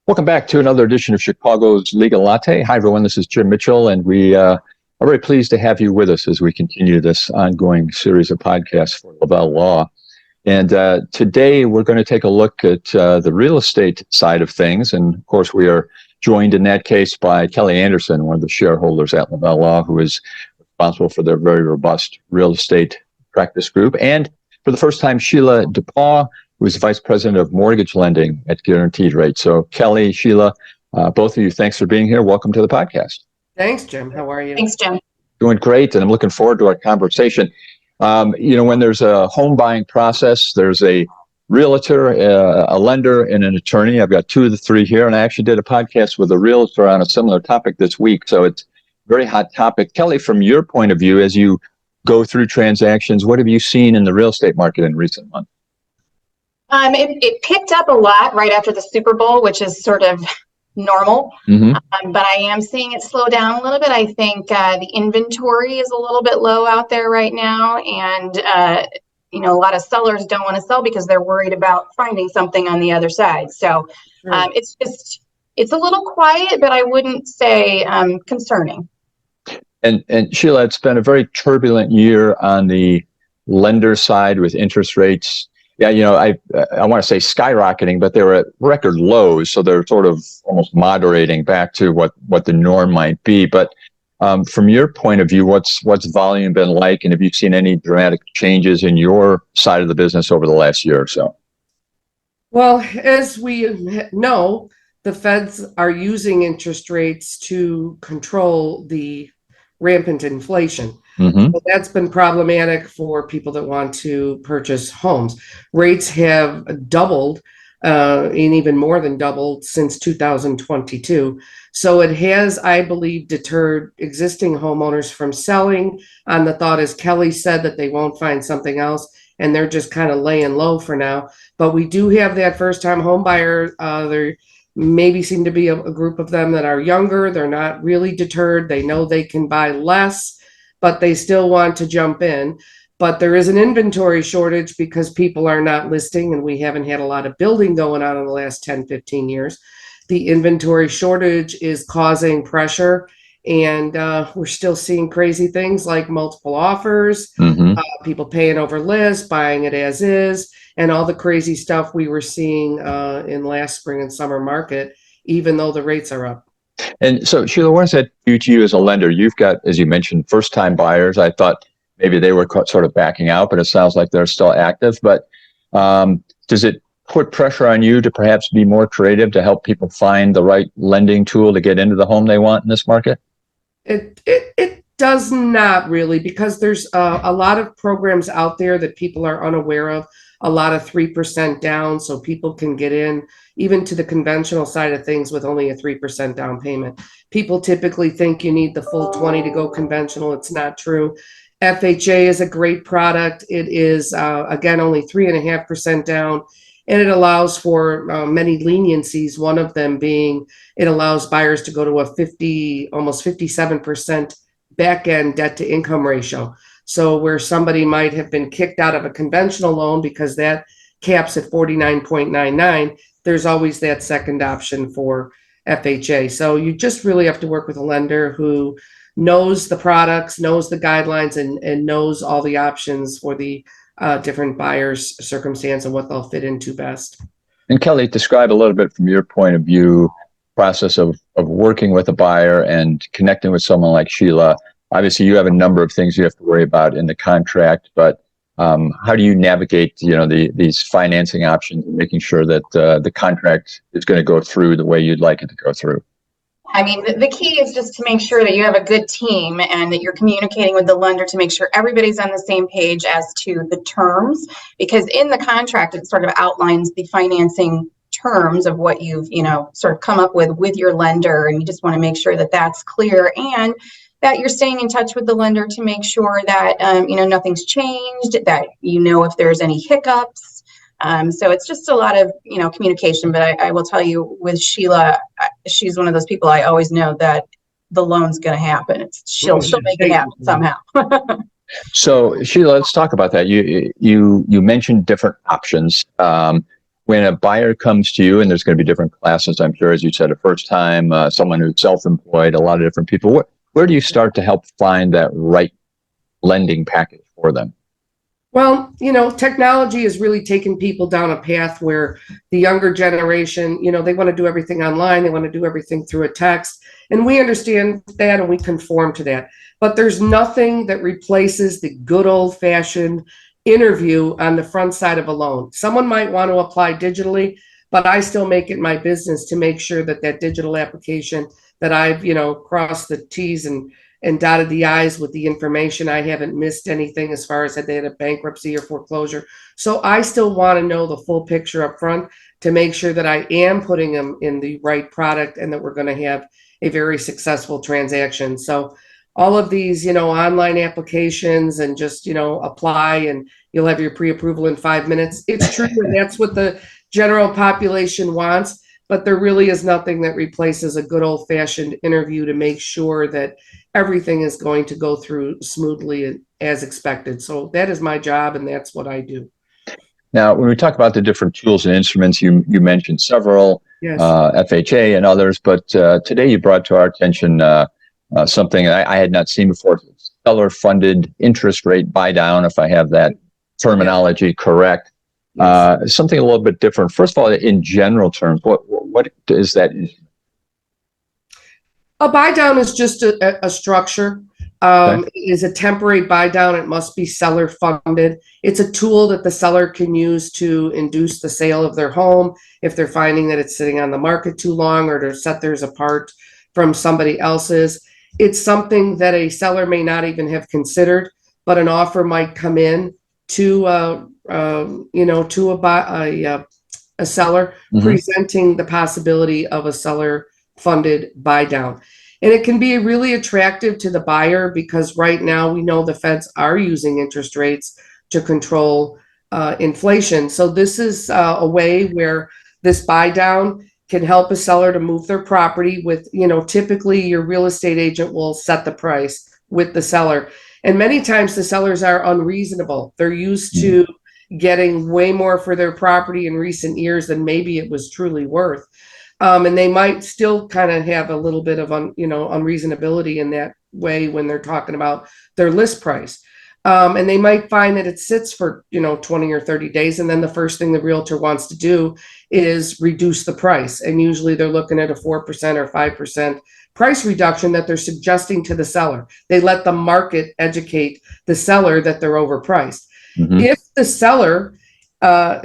Welcome back to another edition of Chicago's Legal Latte. Hi, everyone. This is Jim Mitchell, and we are very pleased to have you with us as we continue this ongoing series of podcasts for Lavelle Law. And today we're going to take a look at the real estate side of things. And of course, we are joined in that case by Kelly Anderson, one of the shareholders at Lavelle Law, who is responsible for their very robust real estate practice group. And for the first time, Sheila DuPaw, who is Vice President of Mortgage Lending at Guaranteed Rate. So Kelly, Sheila, both of you, thanks for being here. Welcome to the podcast. Thanks, Jim. How are you? Thanks, Jim. Doing great, and I'm looking forward to our conversation. When there's a home buying process, there's a realtor, a lender, and an attorney. I've got two of the three here, and I actually did a podcast with a realtor on a similar topic this week. So it's a very hot topic. Kelly, from your point of view, as you go through transactions, what have you seen in the real estate market in recent months? It picked up a lot right after the Super Bowl, which is sort of normal. But I am seeing it slow down a little bit. I think the inventory is a little bit low out there right now. And, a lot of sellers don't want to sell because they're worried about finding something on the other side. So it's a little quiet, but I wouldn't say concerning. And Sheila, it's been a very turbulent year on the lender side with interest rates. Yeah, I want to say skyrocketing, but they were at record lows, so they're sort of almost moderating back to what the norm might be. But from your point of view, what's volume been like, and have you seen any dramatic changes in your side of the business over the last year or so? Well, as we know, the feds are using interest rates to control the rampant inflation. So that's been problematic for people that want to purchase homes. Rates have doubled, and even more than doubled since 2022. So it has, I believe, deterred existing homeowners from selling on the thought, as Kelly said, that they won't find something else, and they're just kind of laying low for now. But we do have that first-time home buyer. There maybe seem to be a group of them that are younger. They're not really deterred. They know they can buy less, but they still want to jump in. But there is an inventory shortage because people are not listing, and we haven't had a lot of building going on in the last 10, 15 years. The inventory shortage is causing pressure, and we're still seeing crazy things like multiple offers, people paying over list, buying it as is, and all the crazy stuff we were seeing in last spring and summer market, even though the rates are up. And so, Sheila, what does that do to you as a lender? You've got, as you mentioned, first-time buyers. I thought maybe they were sort of backing out, but it sounds like they're still active. But does it put pressure on you to perhaps be more creative to help people find the right lending tool to get into the home they want in this market? It does not really, because there's a lot of programs out there that people are unaware of. A lot of 3% down, so people can get in even to the conventional side of things with only a 3% down payment. People typically think you need the full 20 to go conventional. It's not true. FHA is a great product. It is, again, only 3.5% down, and it allows for many leniencies. One of them being it allows buyers to go to a almost 57% back-end debt-to-income ratio. So where somebody might have been kicked out of a conventional loan because that caps at 49.99, there's always that second option for FHA. So you just really have to work with a lender who knows the products, knows the guidelines, and knows all the options for the different buyers' circumstance and what they'll fit into best. And Kelly, describe a little bit from your point of view, process of working with a buyer and connecting with someone like Sheila. Obviously, you have a number of things you have to worry about in the contract, but how do you navigate, these financing options and making sure that the contract is going to go through the way you'd like it to go through? I mean, the key is just to make sure that you have a good team and that you're communicating with the lender to make sure everybody's on the same page as to the terms, because in the contract, it sort of outlines the financing terms of what you've, sort of come up with your lender. And you just want to make sure that that's clear and that you're staying in touch with the lender to make sure that, nothing's changed, that if there's any hiccups. So it's just a lot of, communication. But I will tell you with Sheila, she's one of those people I always know that the loan's going to happen. She'll make it happen somehow. So Sheila, let's talk about that. You mentioned different options. when a buyer comes to you, and there's going to be different classes, I'm sure, as you said, a first time, someone who's self-employed, a lot of different people, where do you start to help find that right lending package for them? Well, technology has really taken people down a path where the younger generation, they want to do everything online. They want to do everything through a text. And we understand that and we conform to that. But there's nothing that replaces the good old fashioned interview on the front side of a loan. Someone might want to apply digitally, but I still make it my business to make sure that that digital application that I've, crossed the T's and dotted the I's with the information. I haven't missed anything as far as that they had a bankruptcy or foreclosure. So I still want to know the full picture up front to make sure that I am putting them in the right product and that we're going to have a very successful transaction. So all of these, online applications and just, apply and you'll have your pre-approval in 5 minutes. It's true. And that's what the general population wants. But there really is nothing that replaces a good old fashioned interview to make sure that everything is going to go through smoothly as expected. So that is my job and that's what I do. Now, when we talk about the different tools and instruments, you mentioned several, Yes. FHA and others, but today you brought to our attention something I had not seen before, seller-funded interest rate buy-down, if I have that terminology correct. Yes. Something a little bit different. First of all, in general terms, what is that? A buy down is just a structure. Okay. It is a temporary buy down. It must be seller funded. It's a tool that the seller can use to induce the sale of their home if they're finding that it's sitting on the market too long or to set theirs apart from somebody else's. It's something that a seller may not even have considered, but an offer might come in to to a seller presenting the possibility of a seller funded buy down. And it can be really attractive to the buyer because right now we know the feds are using interest rates to control inflation. So this is a way where this buy down can help a seller to move their property with, typically your real estate agent will set the price with the seller. And many times the sellers are unreasonable. They're used to getting way more for their property in recent years than maybe it was truly worth. And they might still kind of have a little bit of unreasonability in that way when they're talking about their list price. And they might find that it sits for 20 or 30 days, and then the first thing the realtor wants to do is reduce the price. And usually they're looking at a 4% or 5% price reduction that they're suggesting to the seller. They let the market educate the seller that they're overpriced. If the seller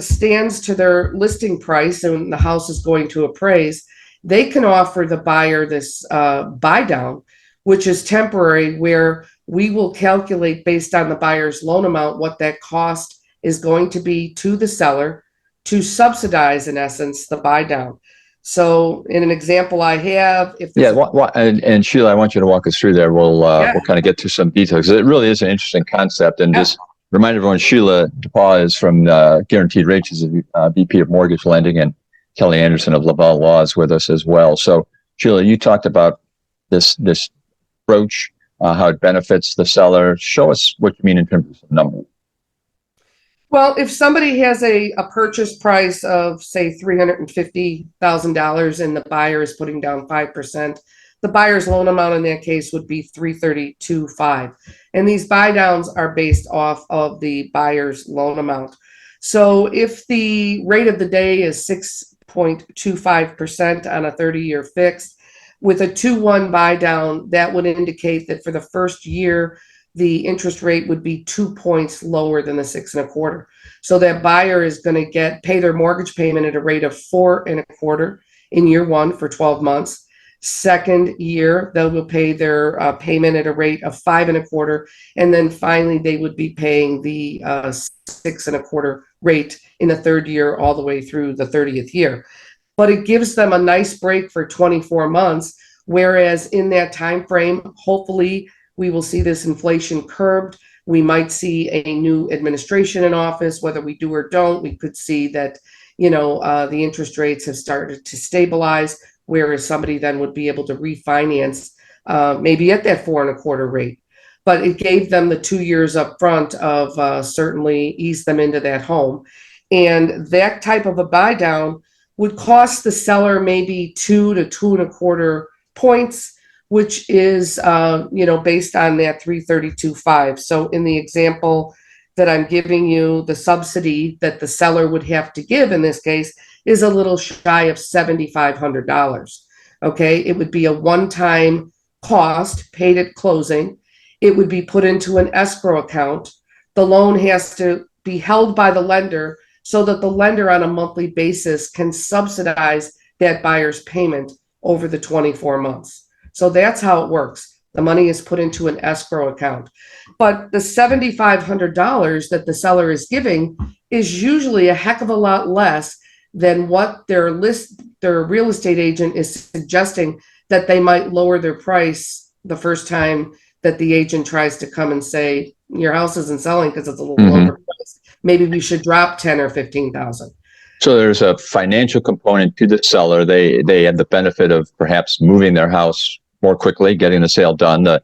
stands to their listing price and the house is going to appraise, they can offer the buyer this buy down, which is temporary, where we will calculate based on the buyer's loan amount what that cost is going to be to the seller to subsidize, in essence, the buy down. So in an example I have, if and Sheila, I want you to walk us through there. We'll kind of get to some details. It really is an interesting concept, and just remind everyone, Sheila DuPaw is from Guaranteed Rates. She's a VP of Mortgage Lending, and Kelly Anderson of Lavelle Law is with us as well. So, Sheila, you talked about this approach, how it benefits the seller. Show us what you mean in terms of some numbers. Well, if somebody has a purchase price of, say, $350,000 and the buyer is putting down 5%, the buyer's loan amount in that case would be $332,500. And these buy downs are based off of the buyer's loan amount. So if the rate of the day is 6.25% on a 30-year fixed, with a 2-1 buy down, that would indicate that for the first year, the interest rate would be 2 points lower than the 6.25. So that buyer is going to pay their mortgage payment at a rate of 4.25 in year one for 12 months. Second year, they will pay their payment at a rate of 5.25, and then finally they would be paying the 6.25 rate in the third year all the way through the 30th year. But it gives them a nice break for 24 months, whereas in that time frame, hopefully we will see this inflation curbed. We might see a new administration in office. Whether we do or don't, we could see that the interest rates have started to stabilize, whereas somebody then would be able to refinance maybe at that 4.25 rate. But it gave them the 2 years up front of certainly ease them into that home. And that type of a buy down would cost the seller maybe 2 to 2.25 points, which is, based on that 332.5. So in the example that I'm giving you, the subsidy that the seller would have to give in this case is a little shy of $7,500. Okay, it would be a one-time cost paid at closing. It would be put into an escrow account. The loan has to be held by the lender so that the lender on a monthly basis can subsidize that buyer's payment over the 24 months. So that's how it works. The money is put into an escrow account. But the $7,500 that the seller is giving is usually a heck of a lot less than what their real estate agent is suggesting that they might lower their price the first time that the agent tries to come and say, your house isn't selling because it's a little overpriced. Maybe we should drop 10 or 15,000. So there's a financial component to the seller. They have the benefit of perhaps moving their house more quickly, getting the sale done. The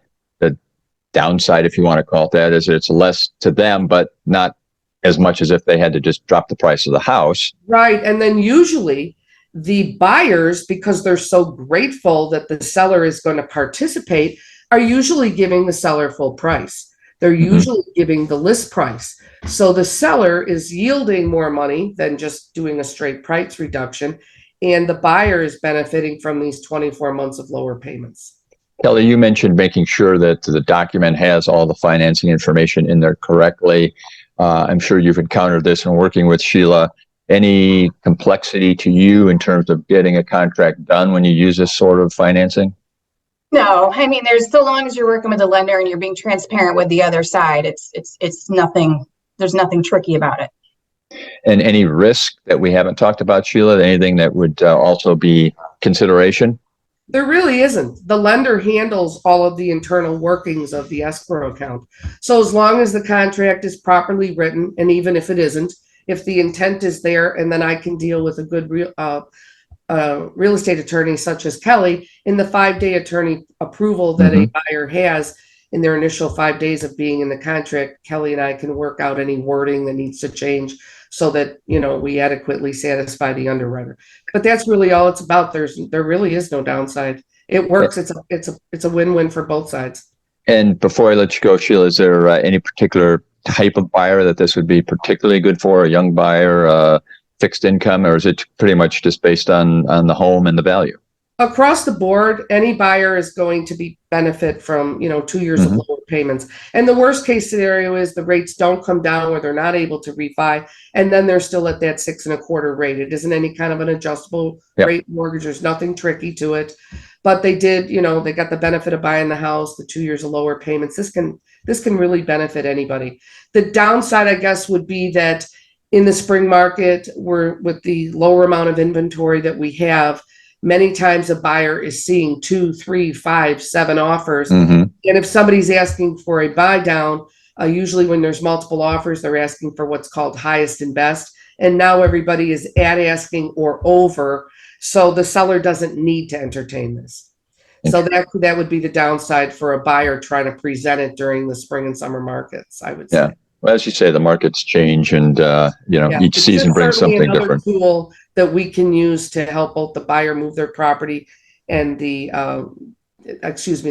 downside, if you want to call it that, is it's less to them, but not as much as if they had to just drop the price of the house. Right. And then usually the buyers, because they're so grateful that the seller is going to participate, are usually giving the seller full price. They're usually giving the list price. So the seller is yielding more money than just doing a straight price reduction. And the buyer is benefiting from these 24 months of lower payments. Kelly, you mentioned making sure that the document has all the financing information in there correctly. I'm sure you've encountered this in working with Sheila. Any complexity to you in terms of getting a contract done when you use this sort of financing? No, I mean, there's, so long as you're working with the lender and you're being transparent with the other side, it's nothing, there's nothing tricky about it. And any risk that we haven't talked about, Sheila, anything that would also be consideration? There really isn't. The lender handles all of the internal workings of the escrow account. So as long as the contract is properly written, and even if it isn't, if the intent is there, and then I can deal with a good real estate attorney such as Kelly in the 5-day attorney approval that a buyer has in their initial 5 days of being in the contract, Kelly and I can work out any wording that needs to change so that, we adequately satisfy the underwriter. But that's really all it's about. There really is no downside. It works. It's a win-win for both sides. And before I let you go, Sheila, is there any particular type of buyer that this would be particularly good for? A young buyer, fixed income, or is it pretty much just based on the home and the value? Across the board, any buyer is going to benefit from, 2 years of lower payments. And the worst case scenario is the rates don't come down where they're not able to refi, and then they're still at that 6.25 rate. It isn't any kind of an adjustable rate mortgage. There's nothing tricky to it. But they did, they got the benefit of buying the house, the 2 years of lower payments. This can really benefit anybody. The downside, I guess, would be that in the spring market, with the lower amount of inventory that we have, many times a buyer is seeing 2, 3, 5, 7 offers. And if somebody's asking for a buy down, usually when there's multiple offers, they're asking for what's called highest and best. And now everybody is at asking or over. So the seller doesn't need to entertain this. So that would be the downside for a buyer trying to present it during the spring and summer markets, I would say. Yeah. Well, as you say, the markets change, and each season brings something different. Tool that we can use to help both the buyer move their property and the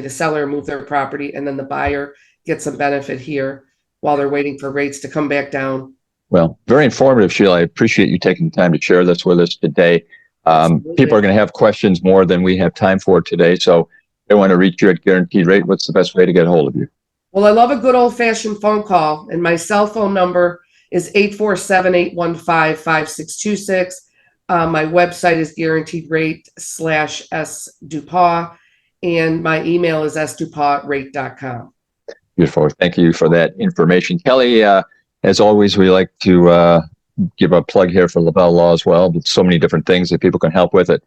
seller move their property, and then the buyer gets some benefit here while they're waiting for rates to come back down. Well, very informative, Sheila. I appreciate you taking the time to share this with us today. People are going to have questions more than we have time for today, so if they want to reach you at Guaranteed Rate, what's the best way to get a hold of you? Well, I love a good old-fashioned phone call, and my cell phone number is 847-815-5626. My website is Guaranteed Rate /S DuPaw, and my email is sdupaw@rate.com. Beautiful. Thank you for that information. Kelly, as always, we like to give a plug here for Lavelle Law as well, but so many different things that people can help with at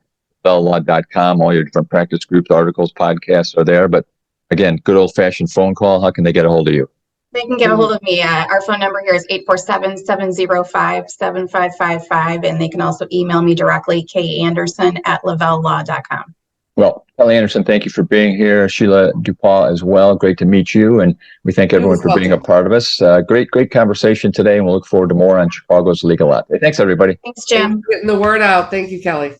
lavellelaw.com. All your different practice groups, articles, podcasts are there. But again, good old-fashioned phone call. How can they get a hold of you? They can get a hold of me. Our phone number here is 847-705-7555, and they can also email me directly, kanderson@lavellelaw.com. Well, Kelly Anderson, thank you for being here. Sheila DuPaw as well. Great to meet you. And we thank everyone for being a part of us. Great conversation today. And we'll look forward to more on Chicago's Legal Latte. Thanks, everybody. Thanks, Jim. Getting the word out. Thank you, Kelly.